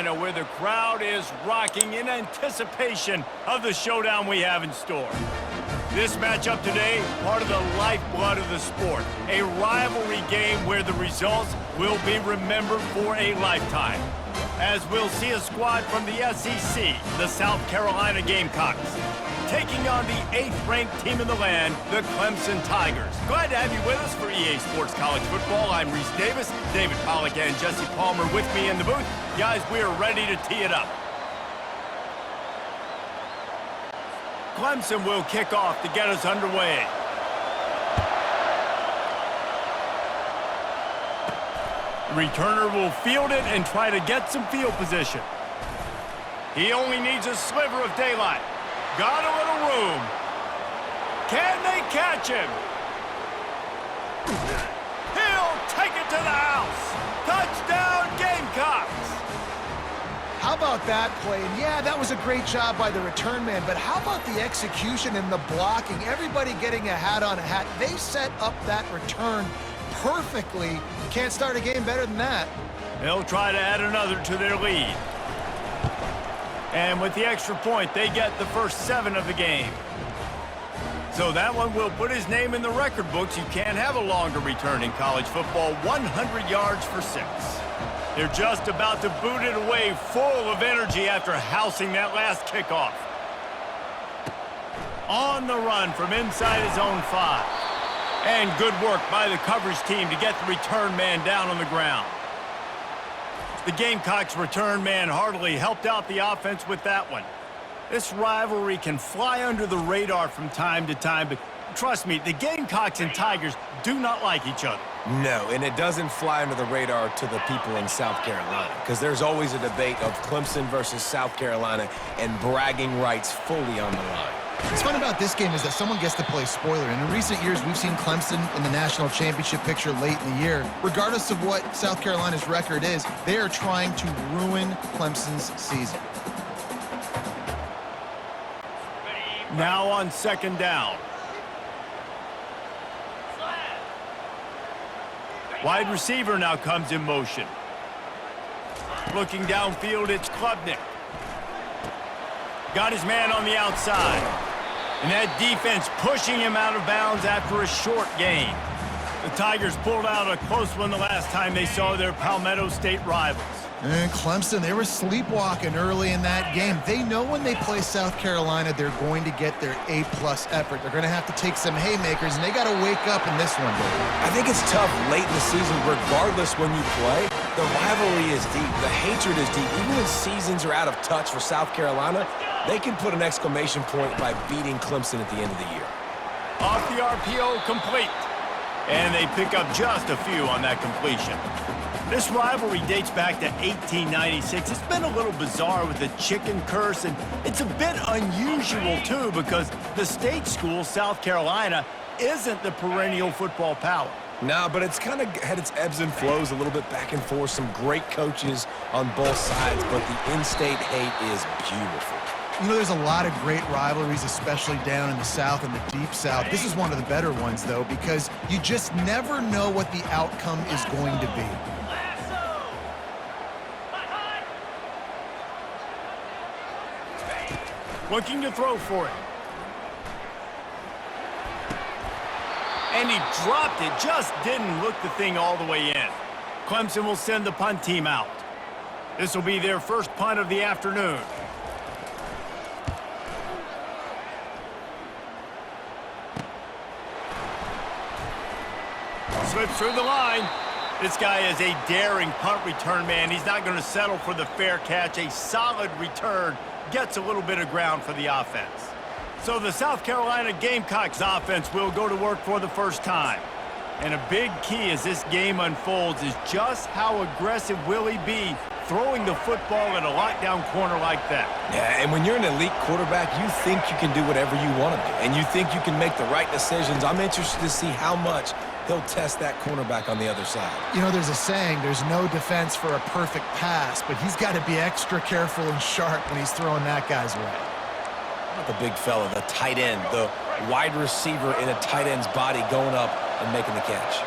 Carolina, where the crowd is rocking in anticipation of the showdown we have in store. This matchup today, part of the lifeblood of the sport, a rivalry game where the results will be remembered for a lifetime. As we'll see a squad from the SEC, the South Carolina Gamecocks, taking on the 8th-ranked team in the land, the Clemson Tigers. Glad to have you with us for EA Sports College Football. I'm Reese Davis, David Pollack and Jesse Palmer with me in the booth. Guys, we are ready to tee it up. Clemson will kick off to get us underway. Returner will field it and try to get some field position. He only needs a sliver of daylight. Got a little room. Can they catch him? He'll take it to the house. Touchdown, Gamecocks. How about that play? And yeah, that was a great job by the return man, but how about the execution and the blocking? Everybody getting a hat on a hat. They set up that return perfectly. Can't start a game better than that. They'll try to add another to their lead. And with the extra point, they get the first 7 of the game. So that one will put his name in the record books. You can't have a longer return in college football. 100 yards for 6. They're just about to boot it away, full of energy after housing that last kickoff. On the run from inside his own 5. And good work by the coverage team to get the return man down on the ground. The Gamecocks return man hardly helped out the offense with that one. This rivalry can fly under the radar from time to time, but trust me, the Gamecocks and Tigers do not like each other. No, and it doesn't fly under the radar to the people in South Carolina, because there's always a debate of Clemson versus South Carolina and bragging rights fully on the line. What's fun about this game is that someone gets to play spoiler. And in recent years, we've seen Clemson in the national championship picture late in the year. Regardless of what South Carolina's record is, they are trying to ruin Clemson's season. Now on 2nd down. Wide receiver now comes in motion. Looking downfield, it's Klubnik. Got his man on the outside. And that defense pushing him out of bounds after a short gain. The Tigers pulled out a close one the last time they saw their Palmetto State rivals. And Clemson, they were sleepwalking early in that game. They know when they play South Carolina, they're going to get their A-plus effort. They're going to have to take some haymakers, and they got to wake up in this one. I think it's tough late in the season, regardless when you play. The rivalry is deep. The hatred is deep. Even when seasons are out of touch for South Carolina, they can put an exclamation point by beating Clemson at the end of the year. Off the RPO, complete. And they pick up just a few on that completion. This rivalry dates back to 1896. It's been a little bizarre with the chicken curse, and it's a bit unusual, too, because the state school, South Carolina, isn't the perennial football power. No, but it's kind of had its ebbs and flows a little bit back and forth. Some great coaches on both sides, but the in-state hate is beautiful. You know, there's a lot of great rivalries, especially down in the South and the Deep South. This is one of the better ones, though, because you just never know what the outcome is going to be. Looking to throw for it. And he dropped it, just didn't look the thing all the way in. Clemson will send the punt team out. This will be their first punt of the afternoon. Slips through the line. This guy is a daring punt return man. He's not going to settle for the fair catch. A solid return gets a little bit of ground for the offense. So the South Carolina Gamecocks offense will go to work for the first time. And a big key as this game unfolds is just how aggressive will he be throwing the football at a lockdown corner like that. Yeah, and when you're an elite quarterback, you think you can do whatever you want to do, and you think you can make the right decisions. I'm interested to see how much he'll test that cornerback on the other side. You know, there's a saying, there's no defense for a perfect pass, but he's got to be extra careful and sharp when he's throwing that guy's way. How about the big fella, the tight end, the wide receiver in a tight end's body going up and making the catch.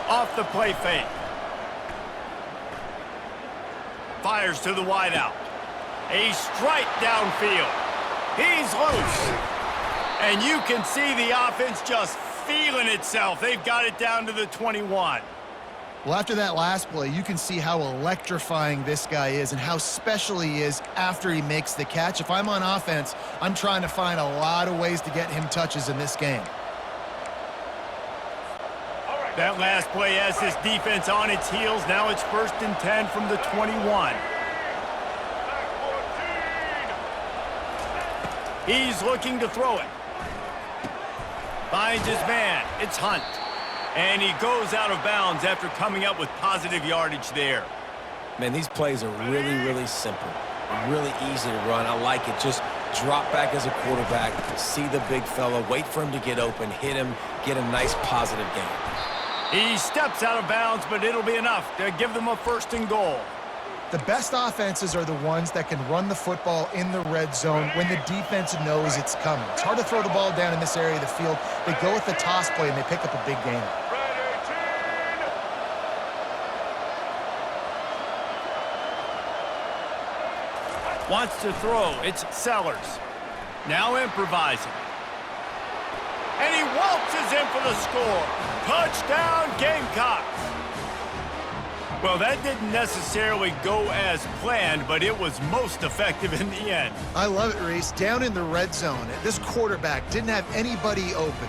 Off off the play fake. Fires to the wideout. A strike downfield. He's loose. And you can see the offense just feeling itself. They've got it down to the 21. Well, after that last play, you can see how electrifying this guy is and how special he is after he makes the catch. If I'm on offense, I'm trying to find a lot of ways to get him touches in this game. That last play has this defense on its heels. Now it's 1st and 10 from the 21. He's looking to throw it. Finds his man. It's Hunt. And he goes out of bounds after coming up with positive yardage there. Man, these plays are really, really simple. Really easy to run. I like it. Just drop back as a quarterback, see the big fella, wait for him to get open, hit him, get a nice positive gain. He steps out of bounds, but it'll be enough to give them a 1st and goal. The best offenses are the ones that can run the football in the red zone when the defense knows it's coming. It's hard to throw the ball down in this area of the field. They go with the toss play, and they pick up a big gain. Wants to throw. It's Sellers. Now improvising. And he waltzes in for the score. Touchdown, Gamecocks. Well, that didn't necessarily go as planned, but it was most effective in the end. I love it, Reese. Down in the red zone, this quarterback didn't have anybody open.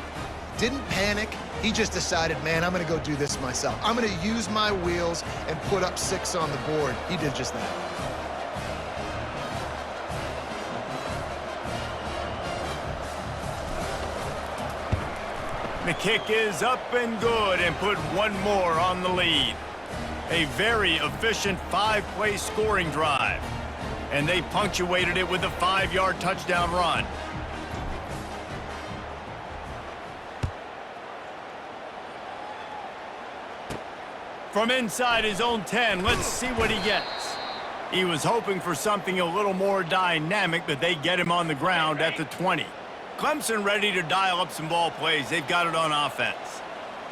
Didn't panic. He just decided, man, I'm going to go do this myself. I'm going to use my wheels and put up 6 on the board. He did just that. The kick is up and good and put one more on the lead. A very efficient 5-play scoring drive. And they punctuated it with a 5-yard touchdown run. From inside his own 10, let's see what he gets. He was hoping for something a little more dynamic, but they get him on the ground at the 20. Clemson ready to dial up some ball plays. They've got it on offense.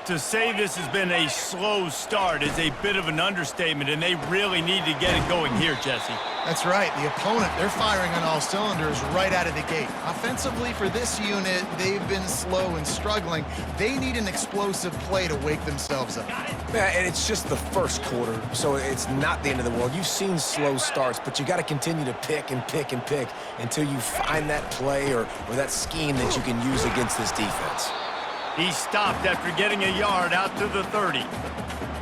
To say this has been a slow start is a bit of an understatement, and they really need to get it going here, Jesse. That's right. The opponent, they're firing on all cylinders right out of the gate. Offensively for this unit, they've been slow and struggling. They need an explosive play to wake themselves up. Yeah, and it's just the first quarter, so it's not the end of the world. You've seen slow starts, but you got to continue to pick and pick and pick until you find that play or that scheme that you can use against this defense. He stopped after getting a yard out to the 30.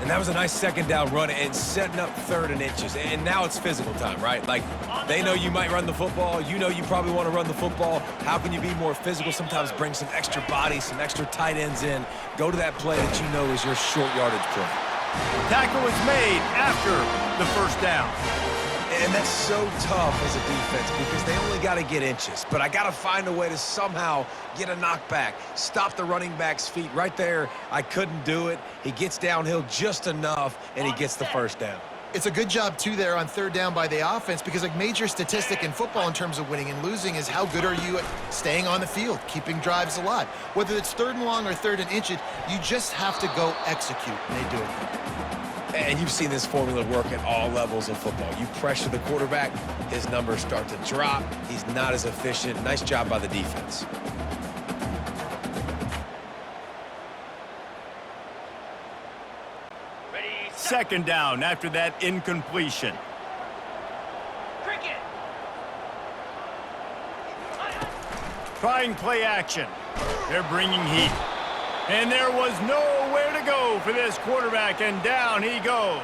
And that was a nice 2nd down run and setting up 3rd and inches. And now it's physical time, right? Like, they know you might run the football. You know you probably want to run the football. How can you be more physical? Sometimes bring some extra bodies, some extra tight ends in. Go to that play that you know is your short yardage play. Tackle was made after the 1st down. And that's so tough as a defense because they only got to get inches. But I got to find a way to somehow get a knockback, stop the running back's feet. Right there, I couldn't do it. He gets downhill just enough, and he gets the 1st down. It's a good job, too, there on 3rd down by the offense because a major statistic in football in terms of winning and losing is how good are you at staying on the field, keeping drives alive. Whether it's 3rd and long or 3rd and inches, you just have to go execute, and they do it. And you've seen this formula work at all levels of football. You pressure the quarterback, his numbers start to drop. He's not as efficient. Nice job by the defense. Second down after that incompletion. Trying play action. They're bringing heat. And there was nowhere to go for this quarterback, and down he goes.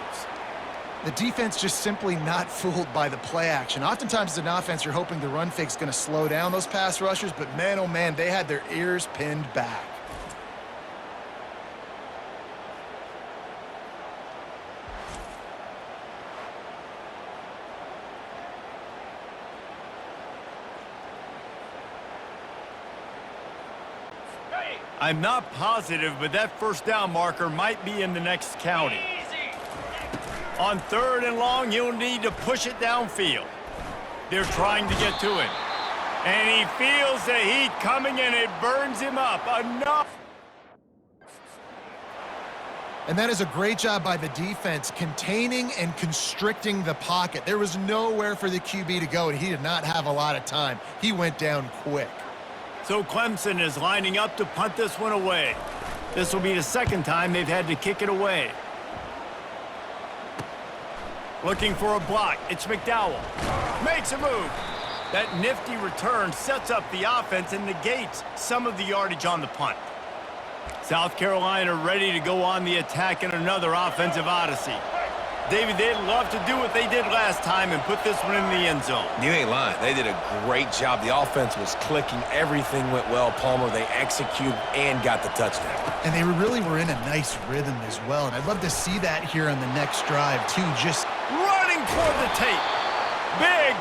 The defense just simply not fooled by the play action. Oftentimes as an offense, you're hoping the run fake's going to slow down those pass rushers, but man, oh man, they had their ears pinned back. I'm not positive, but that 1st down marker might be in the next county. On 3rd and long, he'll need to push it downfield. They're trying to get to him. And he feels the heat coming, and it burns him up. Enough. And that is a great job by the defense, containing and constricting the pocket. There was nowhere for the QB to go, and he did not have a lot of time. He went down quick. So Clemson is lining up to punt this one away. This will be the second time they've had to kick it away. Looking for a block. It's McDowell. Makes a move. That nifty return sets up the offense and negates some of the yardage on the punt. South Carolina ready to go on the attack in another offensive odyssey. David, they'd love to do what they did last time and put this one in the end zone. You ain't lying. They did a great job. The offense was clicking. Everything went well, Palmer. They executed and got the touchdown. And they really were in a nice rhythm as well. And I'd love to see that here on the next drive, too. Just running toward the tape.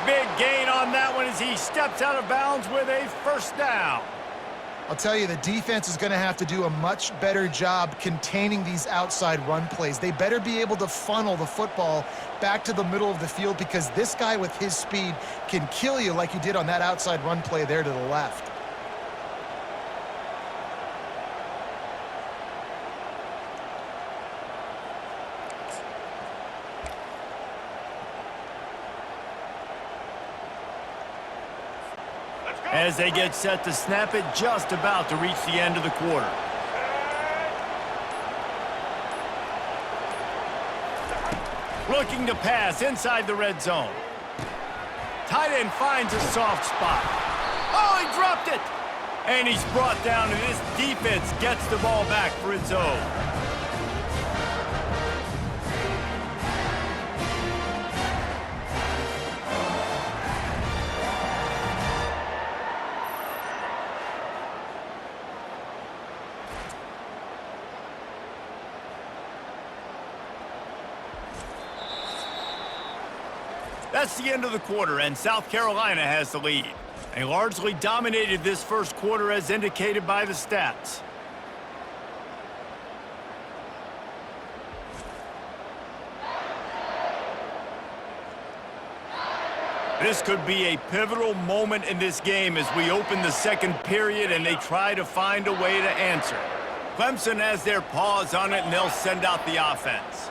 Big gain on that one as he steps out of bounds with a first down. I'll tell you, the defense is going to have to do a much better job containing these outside run plays. They better be able to funnel the football back to the middle of the field because this guy with his speed can kill you like he did on that outside run play there to the left. As they get set to snap it, just about to reach the end of the quarter. Looking to pass inside the red zone. Tight end finds a soft spot. Oh, he dropped it! And he's brought down, and this defense gets the ball back for its own. That's the end of the quarter, and South Carolina has the lead. They largely dominated this first quarter as indicated by the stats. This could be a pivotal moment in this game as we open the second period and they try to find a way to answer. Clemson has their paws on it, and they'll send out the offense.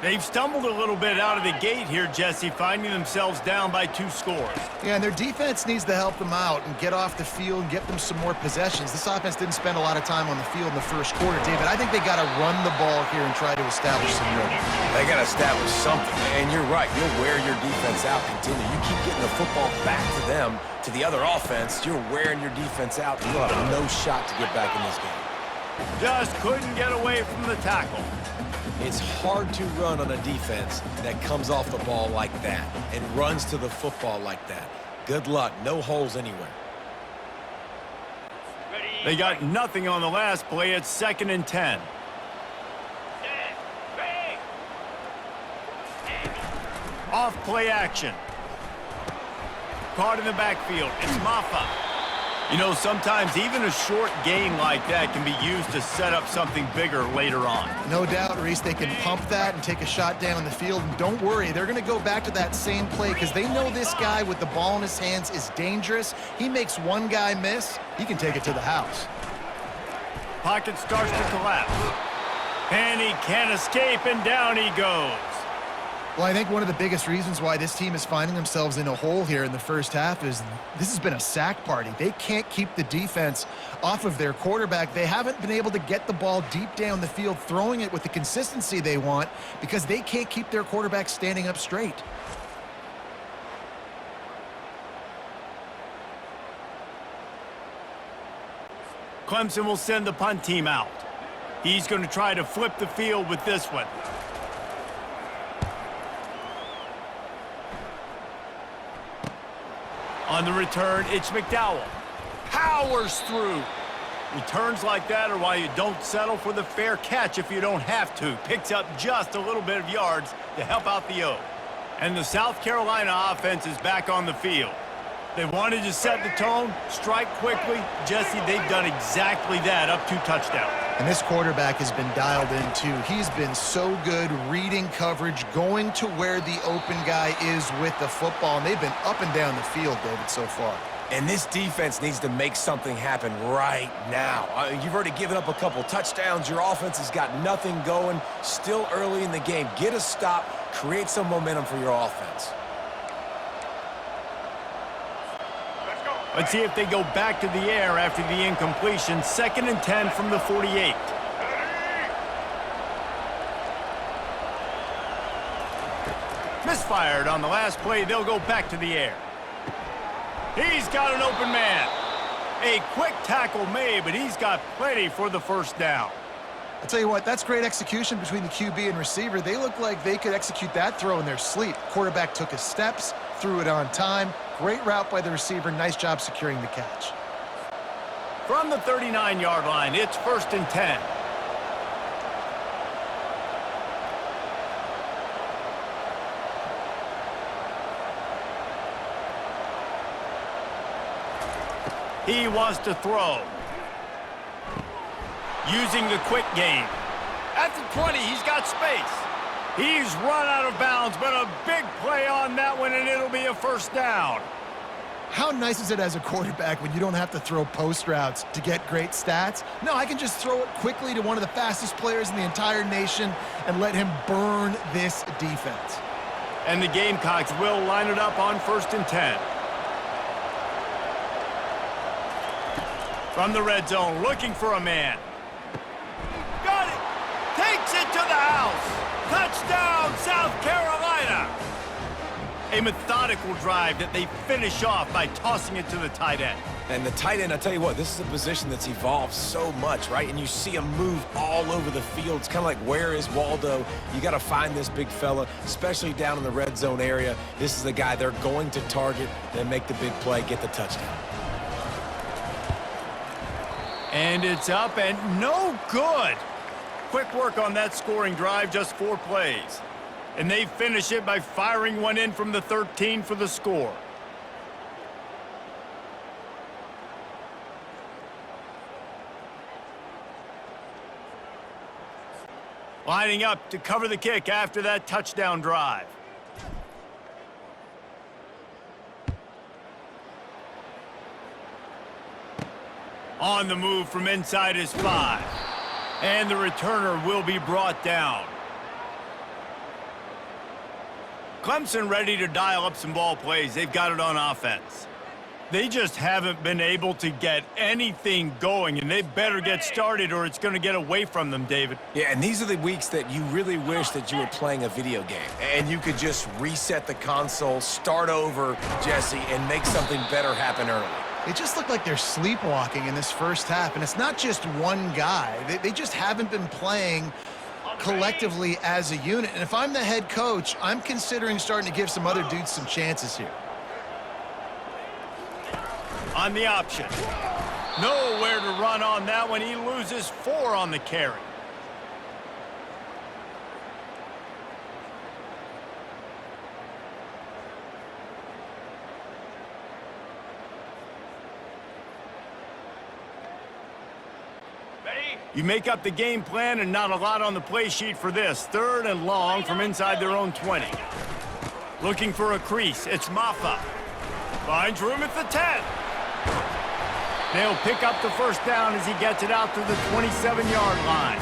They've stumbled a little bit out of the gate here, Jesse, finding themselves down by 2 scores. Yeah, and their defense needs to help them out and get off the field and get them some more possessions. This offense didn't spend a lot of time on the field in the first quarter, David. I think they got to run the ball here and try to establish some rhythm. They got to establish something, and you're right. You'll wear your defense out. Continue. You keep getting the football back to them, to the other offense. You're wearing your defense out. You'll have no shot to get back in this game. Just couldn't get away from the tackle. It's hard to run on a defense that comes off the ball like that and runs to the football like that. Good luck. No holes anywhere. They got nothing on the last play. It's 2nd and 10. Off play action. Caught in the backfield. It's Maffa. You know, sometimes even a short gain like that can be used to set up something bigger later on. No doubt, Reese, they can pump that and take a shot down the field. And don't worry, they're going to go back to that same play because they know this guy with the ball in his hands is dangerous. He makes one guy miss, he can take it to the house. Pocket starts to collapse. And he can't escape, and down he goes. Well, I think one of the biggest reasons why this team is finding themselves in a hole here in the first half is this has been a sack party. They can't keep the defense off of their quarterback. They haven't been able to get the ball deep down the field, throwing it with the consistency they want because they can't keep their quarterback standing up straight. Clemson will send the punt team out. He's going to try to flip the field with this one. On the return, it's McDowell. Powers through. Returns like that are why you don't settle for the fair catch if you don't have to. Picks up just a little bit of yards to help out the O. And the South Carolina offense is back on the field. They wanted to set the tone, strike quickly. Jesse, they've done exactly that, up 2 touchdowns. And this quarterback has been dialed in, too. He's been so good reading coverage, going to where the open guy is with the football, and they've been up and down the field, David, so far. And this defense needs to make something happen right now. You've already given up a couple touchdowns. Your offense has got nothing going. Still early in the game. Get a stop. Create some momentum for your offense. Let's see if they go back to the air after the incompletion. 2nd and 10 from the 48. Misfired on the last play. They'll go back to the air. He's got an open man. A quick tackle made, but he's got plenty for the first down. I'll tell you what, that's great execution between the QB and receiver. They look like they could execute that throw in their sleep. Quarterback took his steps, threw it on time. Great route by the receiver. Nice job securing the catch. From the 39-yard line, it's 1st and 10. He wants to throw. Using the quick game. At the 20, he's got space. He's run out of bounds, but a big play on that one, and it'll be a first down. How nice is it as a quarterback when you don't have to throw post routes to get great stats? No, I can just throw it quickly to one of the fastest players in the entire nation and let him burn this defense. And the Gamecocks will line it up on 1st and 10. From the red zone, looking for a man. Got it! Takes it to the house! Touchdown, South Carolina! A methodical drive that they finish off by tossing it to the tight end. And the tight end, I tell you what, this is a position that's evolved so much, right? And you see him move all over the field. It's kind of like, where is Waldo? You got to find this big fella, especially down in the red zone area. This is the guy they're going to target and make the big play, get the touchdown. And it's up and no good. Quick work on that scoring drive, just 4 plays. And they finish it by firing one in from the 13 for the score. Lining up to cover the kick after that touchdown drive. On the move from inside his 5. And the returner will be brought down. Clemson ready to dial up some ball plays. They've got it on offense. They just haven't been able to get anything going, and they better get started or it's going to get away from them, David. Yeah, and these are the weeks that you really wish that you were playing a video game and you could just reset the console, start over, Jesse, and make something better happen early. It just looked like they're sleepwalking in this first half, and it's not just one guy. They just haven't been playing collectively as a unit. And if I'm the head coach, I'm considering starting to give some other dudes some chances here. On the option. Nowhere to run on that one. He loses 4 on the carry. You make up the game plan and not a lot on the play sheet for this. 3rd and long from inside their own 20. Looking for a crease. It's Maffa. Finds room at the 10. They'll pick up the first down as he gets it out to the 27-yard line.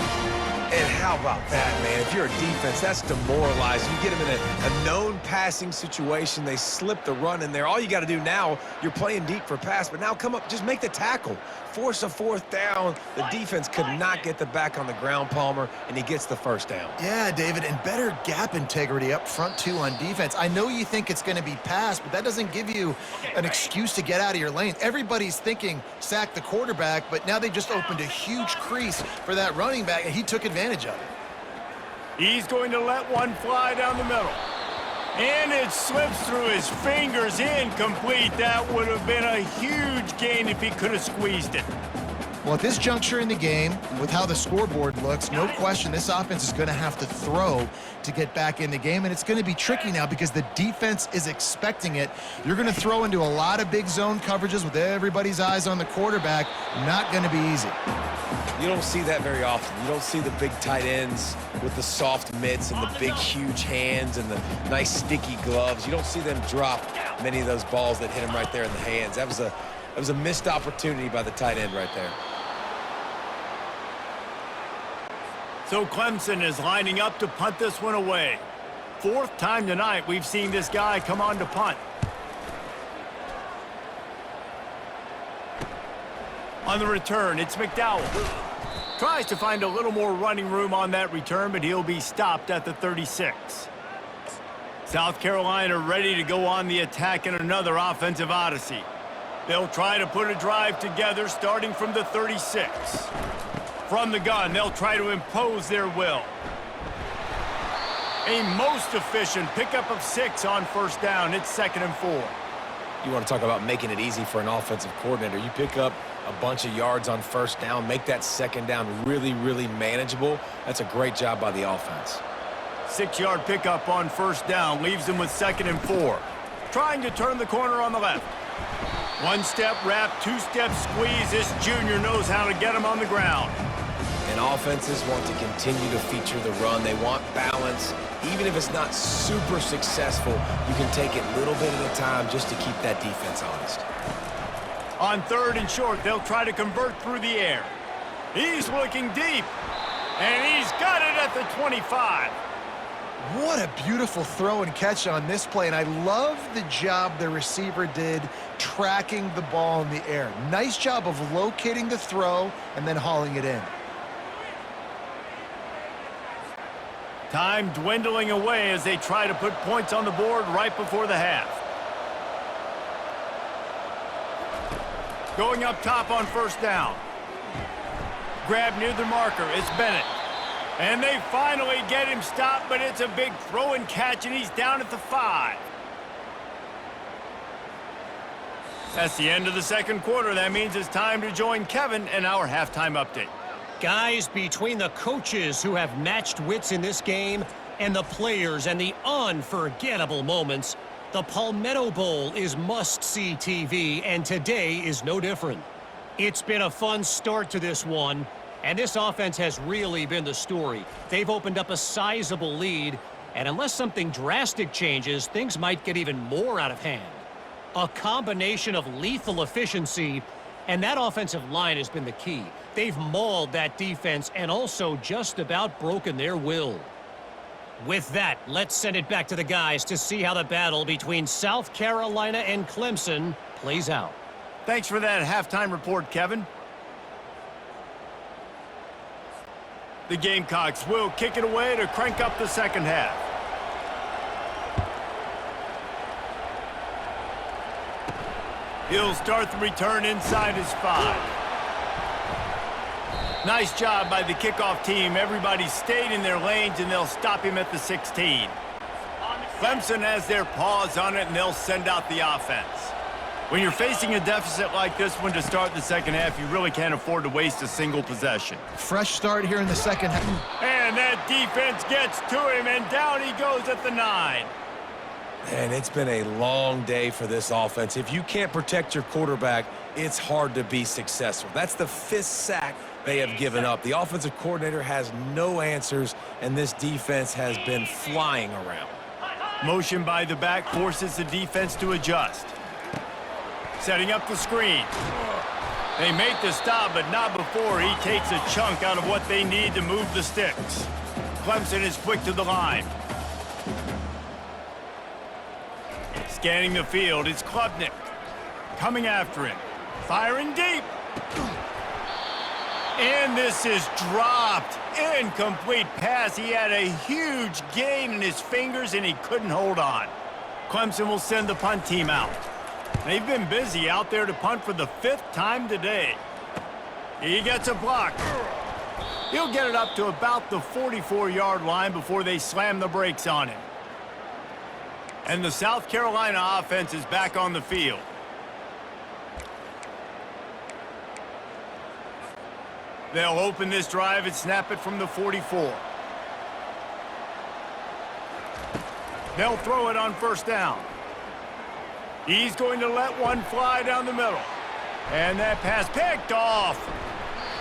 And how about that, man? If you're a defense, that's demoralizing. You get them in a known passing situation. They slip the run in there. All you got to do now, you're playing deep for pass, but now come up, just make the tackle. Force a 4th down. The defense could not get the back on the ground, Palmer, and he gets the first down. Yeah, David, and better gap integrity up front, too, on defense. I know you think it's going to be pass, but that doesn't give you an excuse to get out of your lane. Everybody's thinking sack the quarterback, but now they just opened a huge crease for that running back, and he took advantage of it. He's going to let one fly down the middle. And it slips through his fingers, incomplete. That would have been a huge gain if he could have squeezed it. Well, at this juncture in the game, with how the scoreboard looks, no question this offense is going to have to throw to get back in the game, and it's going to be tricky now because the defense is expecting it. You're going to throw into a lot of big zone coverages with everybody's eyes on the quarterback. Not going to be easy. You don't see that very often. You don't see the big tight ends with the soft mitts and the big, huge hands and the nice, sticky gloves. You don't see them drop many of those balls that hit him right there in the hands. That was a missed opportunity by the tight end right there. So Clemson is lining up to punt this one away. Fourth time tonight we've seen this guy come on to punt. On the return, it's McDowell. Tries to find a little more running room on that return, but he'll be stopped at the 36. South Carolina ready to go on the attack in another offensive odyssey. They'll try to put a drive together starting from the 36. From the gun, they'll try to impose their will. A most efficient pickup of 6 on first down. It's 2nd and 4. You want to talk about making it easy for an offensive coordinator. You pick up a bunch of yards on first down, make that second down really, really manageable. That's a great job by the offense. 6-yard pickup on first down leaves them with 2nd and 4. Trying to turn the corner on the left. One-step wrap, two-step squeeze. This junior knows how to get him on the ground. And offenses want to continue to feature the run. They want balance. Even if it's not super successful, you can take it little bit at a time just to keep that defense honest. On 3rd and short, they'll try to convert through the air. He's looking deep, and he's got it at the 25. What a beautiful throw and catch on this play, and I love the job the receiver did tracking the ball in the air. Nice job of locating the throw and then hauling it in. Time dwindling away as they try to put points on the board right before the half. Going up top on first down. Grab near the marker. It's Bennett. And they finally get him stopped, but it's a big throw and catch, and he's down at the 5. That's the end of the second quarter. That means it's time to join Kevin in our halftime update. Guys, between the coaches who have matched wits in this game and the players and the unforgettable moments, the Palmetto Bowl is must-see TV, and today is no different. It's been a fun start to this one, and this offense has really been the story. They've opened up a sizable lead, and unless something drastic changes, things might get even more out of hand. A combination of lethal efficiency, and that offensive line has been the key. They've mauled that defense and also just about broken their will. With that, let's send it back to the guys to see how the battle between South Carolina and Clemson plays out. Thanks for that halftime report, Kevin. The Gamecocks will kick it away to crank up the second half. He'll start the return inside his 5. Nice job by the kickoff team. Everybody stayed in their lanes, and they'll stop him at the 16. Clemson has their paws on it, and they'll send out the offense. When you're facing a deficit like this one to start the second half, you really can't afford to waste a single possession. Fresh start here in the second half. And that defense gets to him, and down he goes at the 9. And it's been a long day for this offense. If you can't protect your quarterback, it's hard to be successful. That's the 5th sack they have given up. The offensive coordinator has no answers, and this defense has been flying around. Motion by the back forces the defense to adjust. Setting up the screen. They make the stop, but not before he takes a chunk out of what they need to move the sticks. Clemson is quick to the line. Scanning the field, it's Klubnik. Coming after him. Firing deep. And this is dropped. Incomplete pass. He had a huge gain in his fingers, and he couldn't hold on. Clemson will send the punt team out. They've been busy out there to punt for the 5th time today. He gets a block. He'll get it up to about the 44-yard line before they slam the brakes on him. And the South Carolina offense is back on the field. They'll open this drive and snap it from the 44. They'll throw it on first down. He's going to let one fly down the middle. And that pass picked off.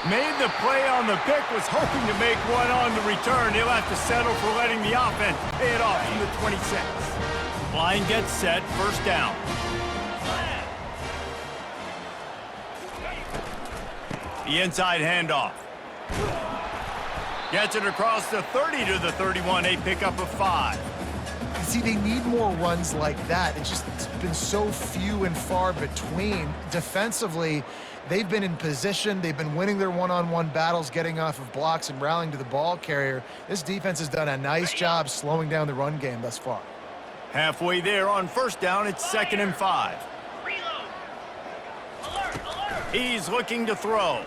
Made the play on the pick, was hoping to make one on the return. He'll have to settle for letting the offense pay it off from the 26. Line gets set, first down. The inside handoff. Gets it across the 30 to the 31, a pickup of 5. See, they need more runs like that. It's been so few and far between. Defensively, they've been in position. They've been winning their one-on-one battles, getting off of blocks and rallying to the ball carrier. This defense has done a nice job slowing down the run game thus far. Halfway there on first down, it's 2nd and 5. He's looking to throw.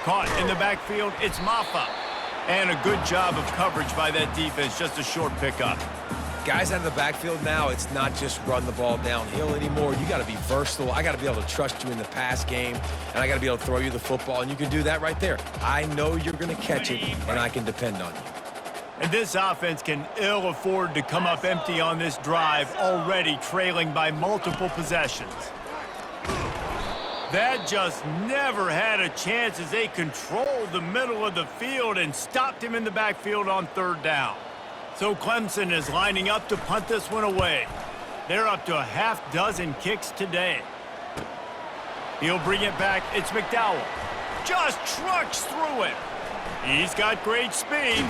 Caught in the backfield, it's Maffa. And a good job of coverage by that defense, just a short pickup. Guys out of the backfield now, it's not just run the ball downhill anymore. You got to be versatile. I got to be able to trust you in the pass game, and I got to be able to throw you the football, and you can do that right there. I know you're going to catch it, and I can depend on you. And this offense can ill afford to come up empty on this drive, already trailing by multiple possessions. That just never had a chance as they controlled the middle of the field and stopped him in the backfield on 3rd down. So Clemson is lining up to punt this one away. They're up to a half-dozen kicks today. He'll bring it back. It's McDowell. Just trucks through it. He's got great speed.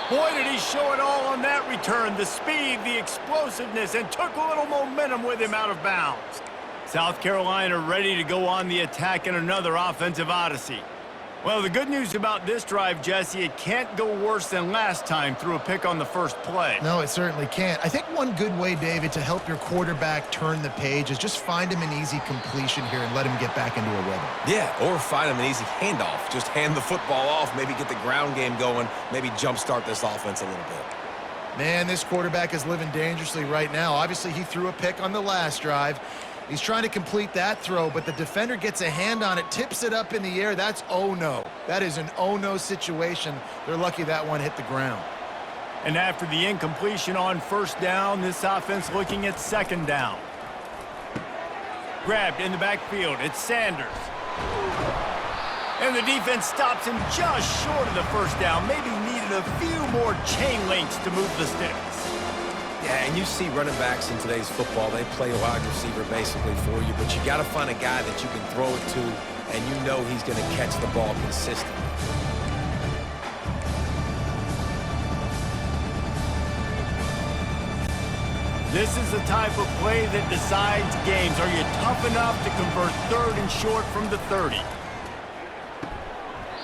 Boy, did he show it all on that return. The speed, the explosiveness, and took a little momentum with him out of bounds. South Carolina ready to go on the attack in another offensive odyssey. Well, the good news about this drive, Jesse, it can't go worse than last time through a pick on the first play. No, it certainly can't. I think one good way, David, to help your quarterback turn the page is just find him an easy completion here and let him get back into a rhythm. Yeah, or find him an easy handoff. Just hand the football off, maybe get the ground game going, maybe jumpstart this offense a little bit. Man, this quarterback is living dangerously right now. Obviously, he threw a pick on the last drive. He's trying to complete that throw, but the defender gets a hand on it, tips it up in the air. That's oh-no. That is an oh-no situation. They're lucky that one hit the ground. And after the incompletion on first down, this offense looking at 2nd down. Grabbed in the backfield. It's Sanders. And the defense stops him just short of the first down. Maybe needed a few more chain links to move the sticks. Yeah, and you see running backs in today's football, they play wide receiver basically for you, but you got to find a guy that you can throw it to, and you know he's going to catch the ball consistently. This is the type of play that decides games. Are you tough enough to convert 3rd and short from the 30?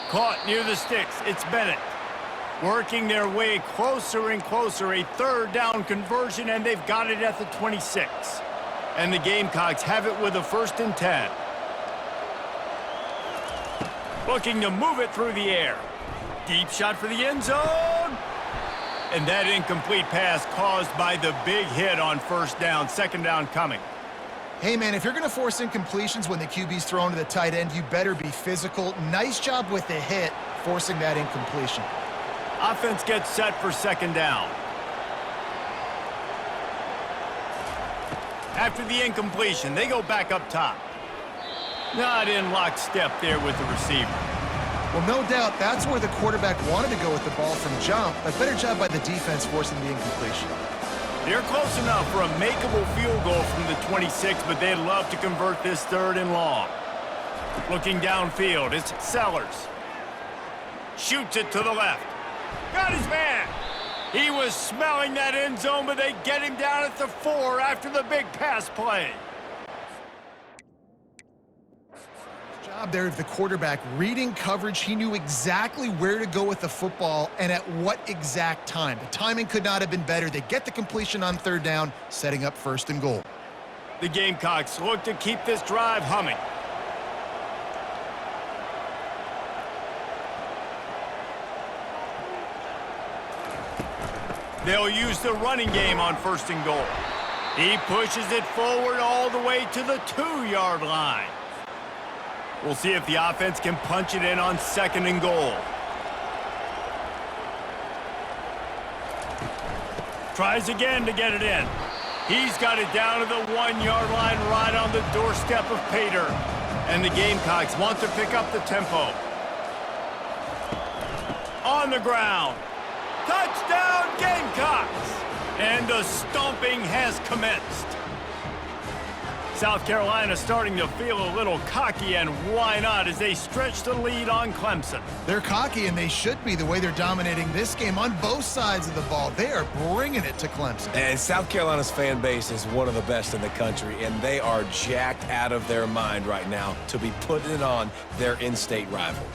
Caught near the sticks. It's Bennett. Working their way closer and closer, a 3rd down conversion, and they've got it at the 26. And the Gamecocks have it with a 1st and 10. Looking to move it through the air. Deep shot for the end zone. And that incomplete pass caused by the big hit on first down. 2nd down coming. Hey, man, if you're going to force incompletions when the QB's thrown to the tight end, you better be physical. Nice job with the hit, forcing that incompletion. Offense gets set for 2nd down. After the incompletion, they go back up top. Not in lockstep there with the receiver. Well, no doubt that's where the quarterback wanted to go with the ball from jump, but better job by the defense forcing the incompletion. They're close enough for a makeable field goal from the 26, but they'd love to convert this 3rd and long. Looking downfield, it's Sellers. Shoots it to the left. Got his man. He was smelling that end zone, but they get him down at the 4 after the big pass play. Job there of the quarterback reading coverage. He knew exactly where to go with the football and at what exact time. The timing could not have been better. They get the completion on 3rd down, setting up 1st and goal. The Gamecocks look to keep this drive humming. They'll use the running game on 1st and goal. He pushes it forward all the way to the 2-yard line. We'll see if the offense can punch it in on 2nd and goal. Tries again to get it in. He's got it down to the 1-yard line right on the doorstep of Pater. And the Gamecocks want to pick up the tempo. On the ground. Touchdown, Gamecocks! And the stomping has commenced. South Carolina starting to feel a little cocky, and why not, as they stretch the lead on Clemson. They're cocky, and they should be the way they're dominating this game on both sides of the ball. They are bringing it to Clemson. And South Carolina's fan base is one of the best in the country, and they are jacked out of their mind right now to be putting it on their in-state rival.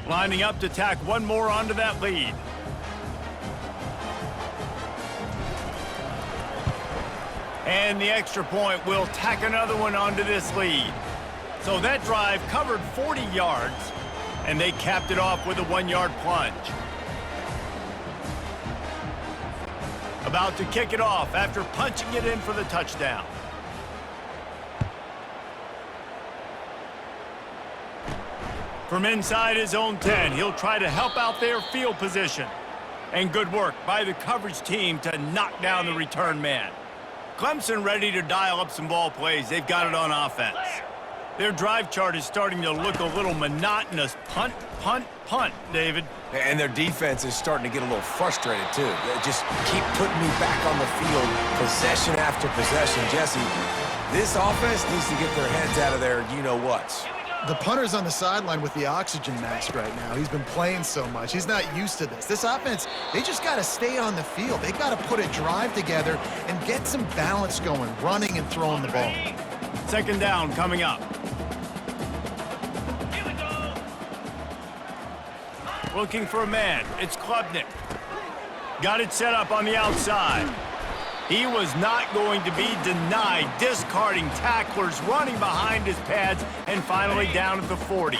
Lining up to tack one more onto that lead. And the extra point will tack another one onto this lead. So that drive covered 40 yards, and they capped it off with a 1-yard plunge. About to kick it off after punching it in for the touchdown. From inside his own 10, he'll try to help out their field position. And good work by the coverage team to knock down the return man. Clemson ready to dial up some ball plays. They've got it on offense. Their drive chart is starting to look a little monotonous. Punt, punt, punt, David. And their defense is starting to get a little frustrated, too. They just keep putting me back on the field, possession after possession. Jesse, this offense needs to get their heads out of their you-know-whats. The punter's on the sideline with the oxygen mask right now. He's been playing so much. He's not used to this. This offense, they just got to stay on the field. They got to put a drive together and get some balance going, running and throwing the ball. Second down coming up. Looking for a man. It's Klubnik. Got it set up on the outside. He was not going to be denied, discarding tacklers, running behind his pads, and finally down at the 40.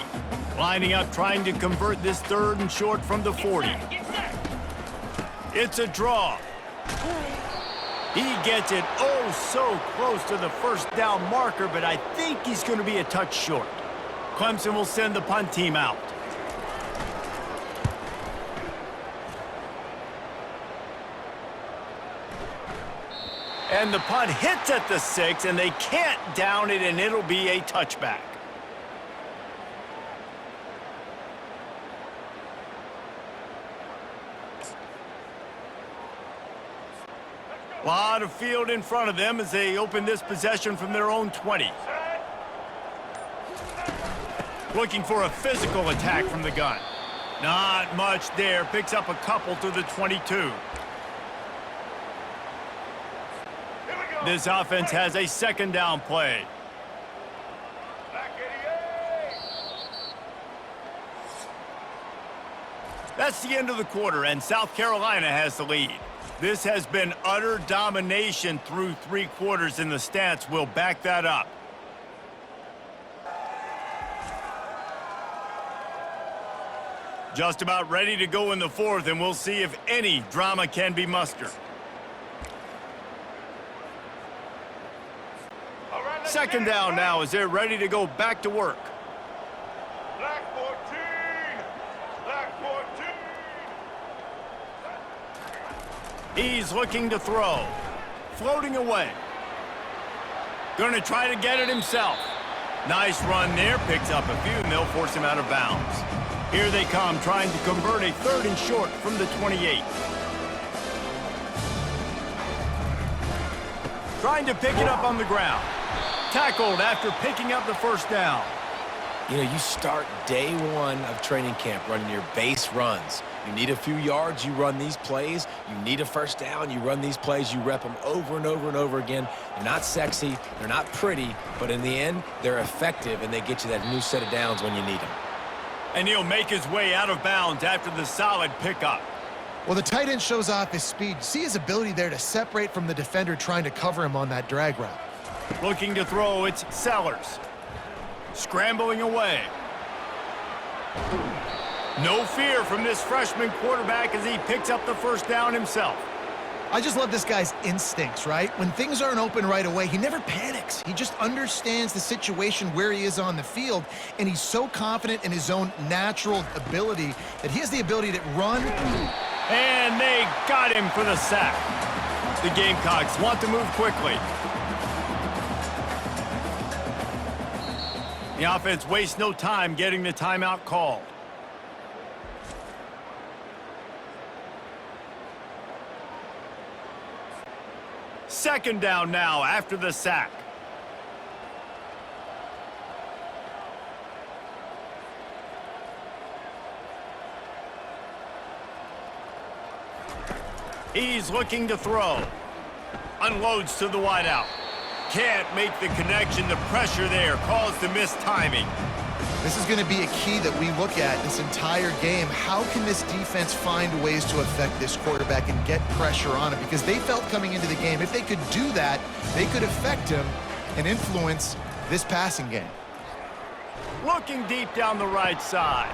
Lining up, trying to convert this 3rd and short from the 40. It's a draw. He gets it so close to the first down marker, but I think he's going to be a touch short. Clemson will send the punt team out. And the punt hits at the 6, and they can't down it, and it'll be a touchback. A lot of field in front of them as they open this possession from their own 20. Looking for a physical attack from the gun. Not much there. Picks up a couple to the 22. This offense has a second down play. That's the end of the quarter, and South Carolina has the lead. This has been utter domination through 3 quarters, and the stats will back that up. Just about ready to go in the 4th, and we'll see if any drama can be mustered. Second down now as they're ready to go back to work. Black 14! Black 14! He's looking to throw. Floating away. Gonna try to get it himself. Nice run there. Picks up a few, and they'll force him out of bounds. Here they come, trying to convert a 3rd and short from the 28. Trying to pick it up on the ground. Tackled after picking up the first down. You know, you start day 1 of training camp running your base runs. You need a few yards, you run these plays. You need a first down, you run these plays. You rep them over and over and over again. They're not sexy, they're not pretty, but in the end, they're effective, and they get you that new set of downs when you need them. And he'll make his way out of bounds after the solid pickup. Well, the tight end shows off his speed. See his ability there to separate from the defender trying to cover him on that drag route. Looking to throw, it's Sellers. Scrambling away. No fear from this freshman quarterback as he picks up the first down himself. I just love this guy's instincts, right? When things aren't open right away, he never panics. He just understands the situation where he is on the field, and he's so confident in his own natural ability that he has the ability to run. And they got him for the sack. The Gamecocks want to move quickly. The offense wastes no time getting the timeout called. Second down now after the sack. He's looking to throw. Unloads to the wideout. Can't make the connection. The pressure there caused the missed timing. This is going to be a key that we look at this entire game. How can this defense find ways to affect this quarterback and get pressure on him? Because they felt coming into the game, if they could do that, they could affect him and influence this passing game. Looking deep down the right side.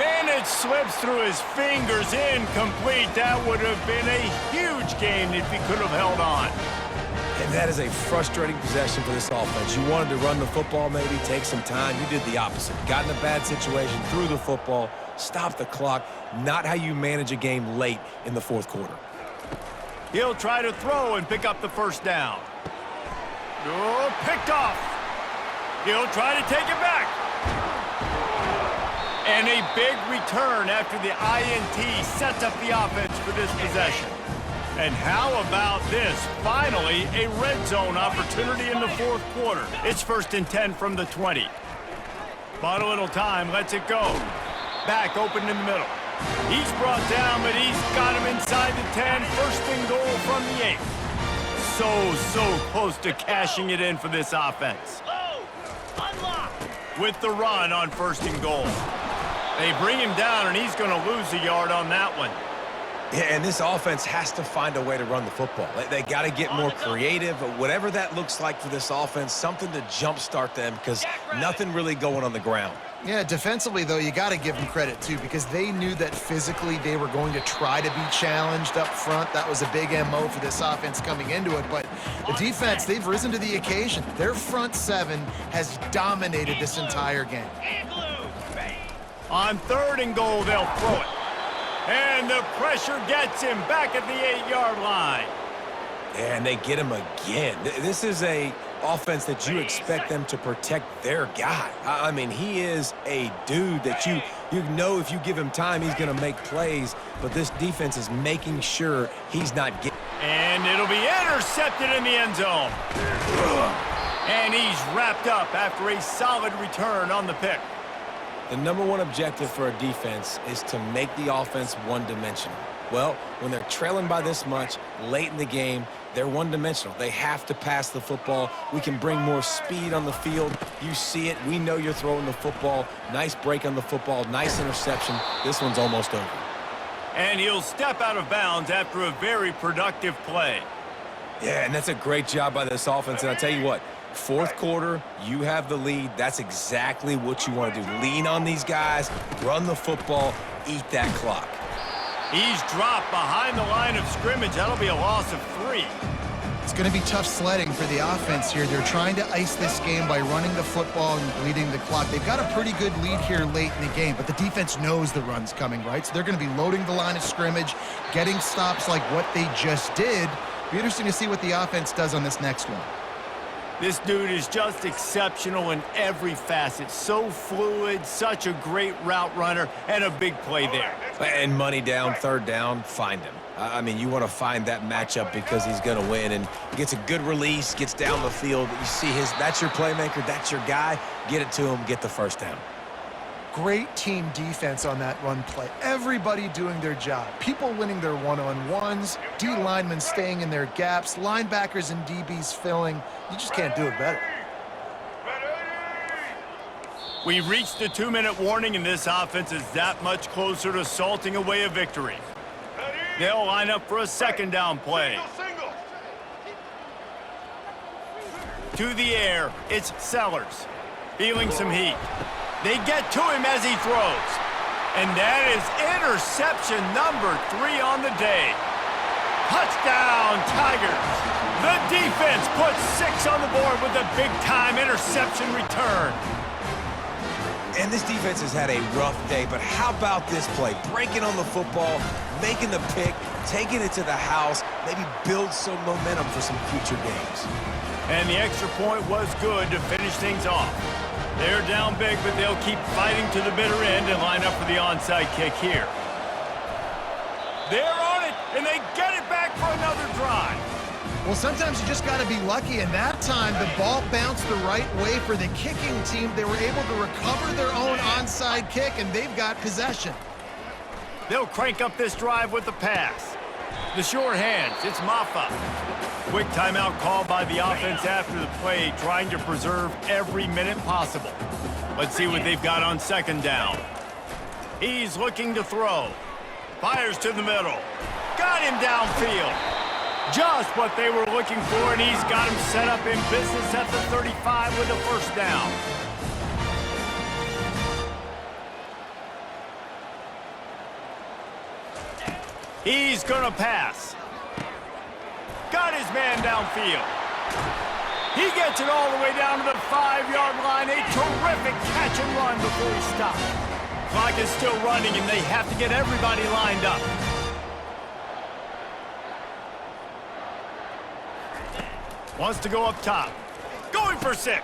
And it slips through his fingers, incomplete. That would have been a huge gain if he could have held on. And that is a frustrating possession for this offense. You wanted to run the football, maybe take some time. You did the opposite. Got in a bad situation, threw the football, stopped the clock. Not how you manage a game late in the fourth quarter. He'll try to throw and pick up the first down. Oh, picked off. He'll try to take it back. And a big return after the INT sets up the offense for this possession. And how about this? Finally, a red zone opportunity in the fourth quarter. It's 1st and 10 from the 20. Bought a little time, lets it go. Back open in the middle. He's brought down, but he's got him inside the 10. 1st and goal from the 8. So close to cashing it in for this offense. With the run on 1st and goal. They bring him down, and he's going to lose a yard on that one. Yeah, and this offense has to find a way to run the football. They got to get more creative, whatever that looks like for this offense, something to jumpstart them because nothing really going on the ground. Yeah, defensively, though, you got to give them credit, too, because they knew that physically they were going to try to be challenged up front. That was a big MO for this offense coming into it. But the defense, they've risen to the occasion. Their front seven has dominated this entire game. On 3rd and goal, they'll throw it. And the pressure gets him back at the 8-yard line. And they get him again. This is a offense that you expect them to protect their guy. I mean, he is a dude that you know if you give him time, he's going to make plays. But this defense is making sure he's not getting. And it'll be intercepted in the end zone. And he's wrapped up after a solid return on the pick. The number one objective for a defense is to make the offense one-dimensional. Well, when they're trailing by this much late in the game, they're one-dimensional. They have to pass the football. We can bring more speed on the field. You see it. We know you're throwing the football. Nice break on the football. Nice interception. This one's almost over. And he'll step out of bounds after a very productive play. Yeah, and that's a great job by this offense. And I'll tell you what, fourth quarter, you have the lead. That's exactly what you want to do. Lean on these guys, run the football, eat that clock. He's dropped behind the line of scrimmage. That'll be a loss of 3. It's going to be tough sledding for the offense here. They're trying to ice this game by running the football and bleeding the clock. They've got a pretty good lead here late in the game, but the defense knows the run's coming, right? So they're going to be loading the line of scrimmage, getting stops like what they just did. Be interesting to see what the offense does on this next one. This dude is just exceptional in every facet. So fluid, such a great route runner, and a big play there. And money down, 3rd down, find him. I mean, you want to find that matchup because he's going to win and gets a good release, gets down the field. You see that's your playmaker, that's your guy. Get it to him, get the 1st down. Great team defense on that run play. Everybody doing their job. People winning their one-on-ones, D linemen staying in their gaps, linebackers and DBs filling. You just can't do it better. We've reached the 2-minute warning, and this offense is that much closer to salting away a victory. They'll line up for a 2nd down play. To the air, it's Sellers. Feeling some heat. They get to him as he throws. And that is interception number 3 on the day. Touchdown, Tigers. The defense puts 6 on the board with a big-time interception return. And this defense has had a rough day, but how about this play? Breaking on the football, making the pick, taking it to the house, maybe build some momentum for some future games. And the extra point was good to finish things off. They're down big, but they'll keep fighting to the bitter end and line up for the onside kick here. They're on it, and they get it back for another drive. Well, sometimes you just got to be lucky, and that time the ball bounced the right way for the kicking team. They were able to recover their own onside kick, and they've got possession. They'll crank up this drive with the pass. The short hands, it's Maffa. Quick timeout called by the offense after the play, trying to preserve every minute possible. Let's see what they've got on second down. He's looking to throw. Fires to the middle. Got him downfield. Just what they were looking for, and he's got him set up in business at the 35 with a first down. He's gonna pass. Got his man downfield. He gets it all the way down to the 5-yard line. A terrific catch and run before he stopped. Clock is still running, and they have to get everybody lined up. Wants to go up top. Going for 6.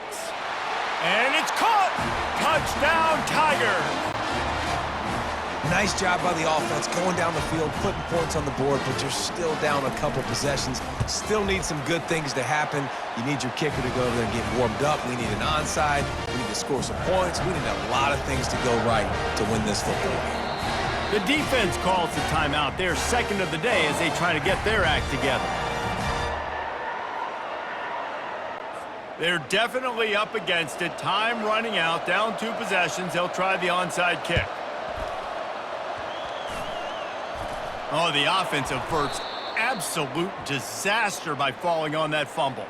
And it's caught! Touchdown, Tigers! Nice job by the offense going down the field, putting points on the board, but you're still down a couple possessions. Still need some good things to happen. You need your kicker to go over there and get warmed up. We need an onside. We need to score some points. We need a lot of things to go right to win this football game. The defense calls the timeout. They're second of the day as they try to get their act together. They're definitely up against it. Time running out. Down 2 possessions. They'll try the onside kick. Oh, the offense averts absolute disaster by falling on that fumble.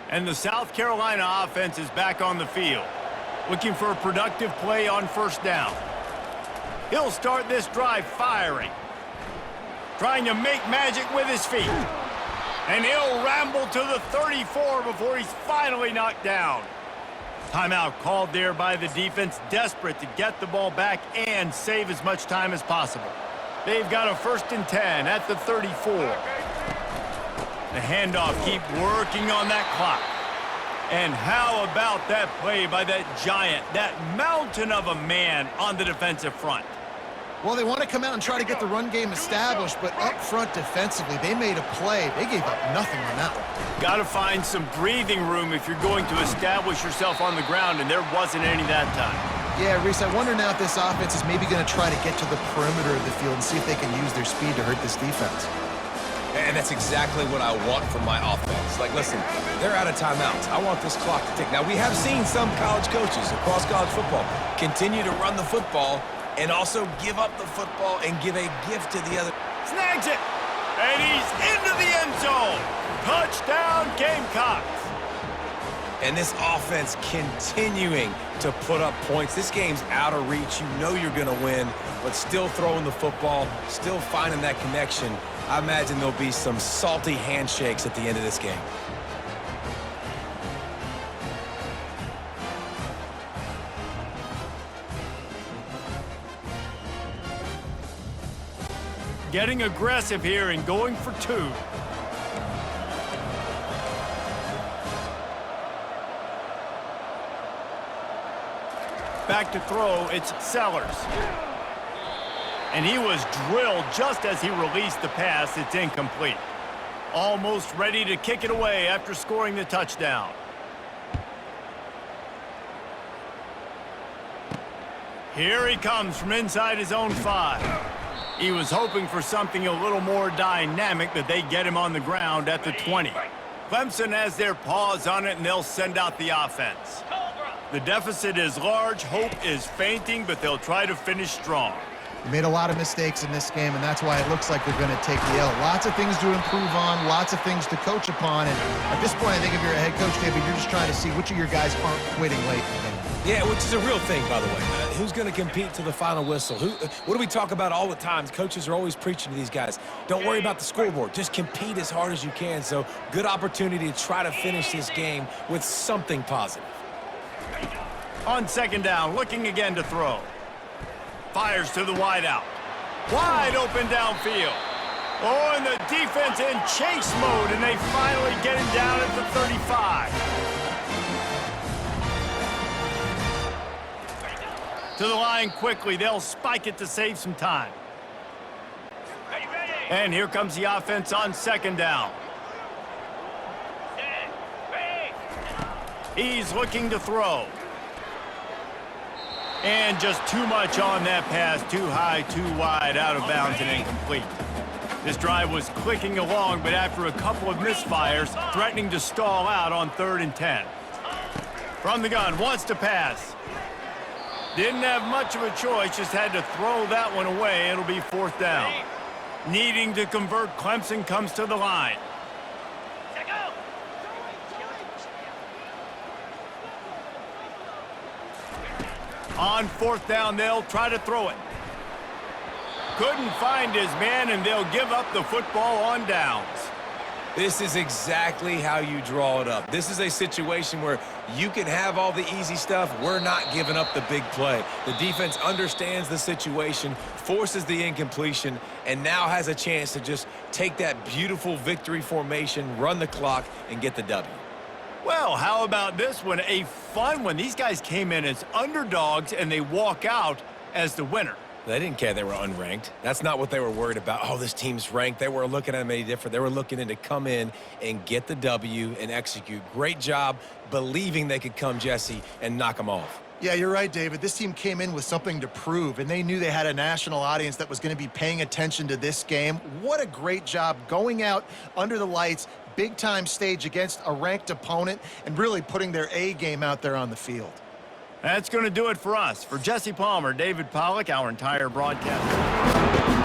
And the South Carolina offense is back on the field, looking for a productive play on first down. He'll start this drive firing, trying to make magic with his feet. And he'll ramble to the 34 before he's finally knocked down. Timeout called there by the defense, desperate to get the ball back and save as much time as possible. They've got a 1st and 10 at the 34. The handoff, keep working on that clock. And how about that play by that giant, that mountain of a man on the defensive front? Well, they want to come out and try to get the run game established, but up front defensively, they made a play. They gave up nothing on that one. Got to find some breathing room if you're going to establish yourself on the ground, and there wasn't any that time. Yeah, Reese, I wonder now if this offense is maybe going to try to get to the perimeter of the field and see if they can use their speed to hurt this defense. And that's exactly what I want from my offense. Like, listen, they're out of timeouts. I want this clock to tick. Now, we have seen some college coaches across college football continue to run the football and also give up the football and give a gift to the other. Snags it, and he's into the end zone. Touchdown, Gamecocks. And this offense continuing to put up points. This game's out of reach. You know you're going to win, but still throwing the football, still finding that connection. I imagine there'll be some salty handshakes at the end of this game. Getting aggressive here and going for 2. Back to throw, it's Sellers. And he was drilled just as he released the pass. It's incomplete. Almost ready to kick it away after scoring the touchdown. Here he comes from inside his own 5. He was hoping for something a little more dynamic, but they get him on the ground at the 20. Clemson has their paws on it, and they'll send out the offense. The deficit is large, hope is fainting, but they'll try to finish strong. They made a lot of mistakes in this game, and that's why it looks like they're going to take the L. Lots of things to improve on, lots of things to coach upon, and at this point, I think if you're a head coach, David, you're just trying to see which of your guys aren't quitting late in the game. Yeah, which is a real thing, by the way. Who's going to compete to the final whistle? What do we talk about all the time? Coaches are always preaching to these guys. Don't worry about the scoreboard. Just compete as hard as you can. So, good opportunity to try to finish this game with something positive. On second down, looking again to throw. Fires to the wideout. Wide open downfield. Oh, and the defense in chase mode, and they finally get him down at the 35. To the line quickly. They'll spike it to save some time. And here comes the offense on second down. He's looking to throw. And just too much on that pass. Too high, too wide, out of bounds, and incomplete. This drive was clicking along, but after a couple of misfires, threatening to stall out on 3rd and 10. From the gun, wants to pass. Didn't have much of a choice, just had to throw that one away. It'll be 4th down. Needing to convert, Clemson comes to the line. On 4th down, they'll try to throw it. Couldn't find his man, and they'll give up the football on downs. This is exactly how you draw it up. This is a situation where you can have all the easy stuff. We're not giving up the big play. The defense understands the situation, forces the incompletion, and now has a chance to just take that beautiful victory formation, run the clock, and get the W. Well, how about this one? A fun one. These guys came in as underdogs, and they walk out as the winner. They didn't care they were unranked. That's not what they were worried about. Oh, this team's ranked. They were looking at them any different. They were looking in to come in and get the W and execute. Great job believing they could come, Jesse, and knock them off. Yeah, you're right, David. This team came in with something to prove, and they knew they had a national audience that was going to be paying attention to this game. What a great job going out under the lights, big-time stage against a ranked opponent, and really putting their A game out there on the field. That's going to do it for us. For Jesse Palmer, David Pollack, our entire broadcast.